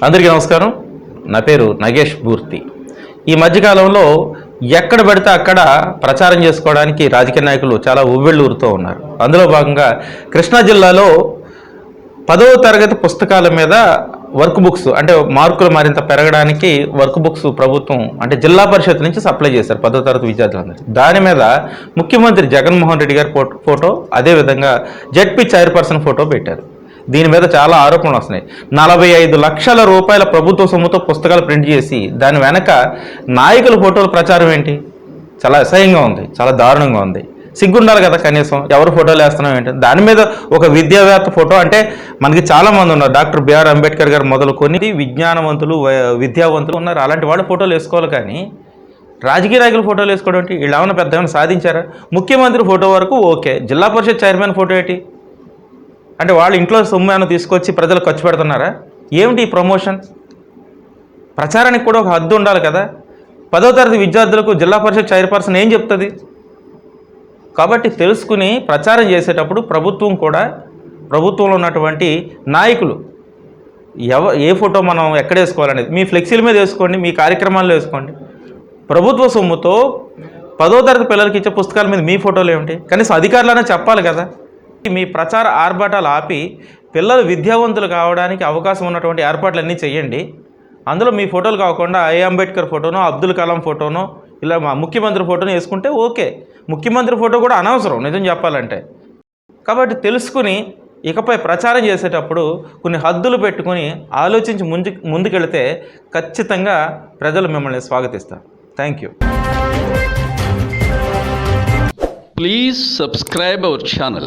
అందరికీ నమస్కారం. నా పేరు నగేష్ మూర్తి. ఈ మధ్యకాలంలో ఎక్కడ పడితే అక్కడ ప్రచారం చేసుకోవడానికి రాజకీయ నాయకులు చాలా ఉవ్వెళ్ళూరుతూ ఉన్నారు. అందులో భాగంగా కృష్ణా జిల్లాలో 10వ తరగతి పుస్తకాల మీద వర్క్ బుక్స్ అంటే మార్కులు మరింత పెరగడానికి వర్క్ బుక్స్ ప్రభుత్వం అంటే జిల్లా పరిషత్ నుంచి సప్లై చేశారు 10వ తరగతి విద్యార్థులందరూ. దాని మీద ముఖ్యమంత్రి జగన్మోహన్ రెడ్డి గారి ఫోటో, అదేవిధంగా జెడ్పీ చైర్పర్సన్ ఫోటో పెట్టారు. దీని మీద చాలా ఆరోపణలు వస్తున్నాయి. 45 లక్షల రూపాయల ప్రభుత్వ సొమ్ముతో పుస్తకాలు ప్రింట్ చేసి దాని వెనక నాయకుల ఫోటోల ప్రచారం ఏంటి? చాలా అసహ్యంగా ఉంది, చాలా దారుణంగా ఉంది. సిగ్గుండాలి కదా కనీసం, ఎవరు ఫోటోలు వేస్తున్నాం ఏంటి? దాని మీద ఒక విద్యావేత్త ఫోటో అంటే మనకి చాలామంది ఉన్నారు. డాక్టర్ బిఆర్ అంబేద్కర్ గారు మొదలుకొని విజ్ఞానవంతులు, విద్యావంతులు ఉన్నారు. అలాంటి వాళ్ళు ఫోటోలు వేసుకోవాలి, కానీ రాజకీయ నాయకుల ఫోటోలు వేసుకోవడం ఏంటి? వీళ్ళు ఏమైనా పెద్ద ఏమైనా సాధించారా? ముఖ్యమంత్రి ఫోటో వరకు ఓకే, జిల్లా పరిషత్ చైర్మన్ ఫోటో ఏంటి? అంటే వాళ్ళు ఇంట్లో సొమ్ము ఏమైనా తీసుకొచ్చి ప్రజలు ఖర్చు పెడుతున్నారా? ఏమిటి ఈ ప్రమోషన్? ప్రచారానికి కూడా ఒక హద్దు ఉండాలి కదా. 10వ తరగతి విద్యార్థులకు జిల్లా పరిషత్ చైర్పర్సన్ ఏం చెప్తుంది? కాబట్టి తెలుసుకుని ప్రచారం చేసేటప్పుడు ప్రభుత్వంలో ఉన్నటువంటి నాయకులు ఏ ఫోటో మనం ఎక్కడ వేసుకోవాలనేది మీ ఫ్లెక్సీల మీద వేసుకోండి, మీ కార్యక్రమాల్లో వేసుకోండి. ప్రభుత్వ సొమ్ముతో 10వ తరగతి పిల్లలకి ఇచ్చే పుస్తకాల మీద మీ ఫోటోలు ఏమిటి? కనీసం అధికారులనే చెప్పాలి కదా. మీ ప్రచార ఆర్భాటాలు ఆపి పిల్లలు విద్యావంతులు కావడానికి అవకాశం ఉన్నటువంటి ఏర్పాట్లన్నీ చేయండి. అందులో మీ ఫోటోలు కాకుండా అంబేద్కర్ ఫోటోనో, అబ్దుల్ కలాం ఫోటోనో, ఇలా మా ముఖ్యమంత్రి ఫోటోను వేసుకుంటే ఓకే. ముఖ్యమంత్రి ఫోటో కూడా అనవసరం నిజం చెప్పాలంటే. కాబట్టి తెలుసుకుని ఇకపై ప్రచారం చేసేటప్పుడు కొన్ని హద్దులు పెట్టుకుని ఆలోచించి ముందుకెళితే ఖచ్చితంగా ప్రజలు మిమ్మల్ని స్వాగతిస్తారు. Thank you. Please subscribe our channel.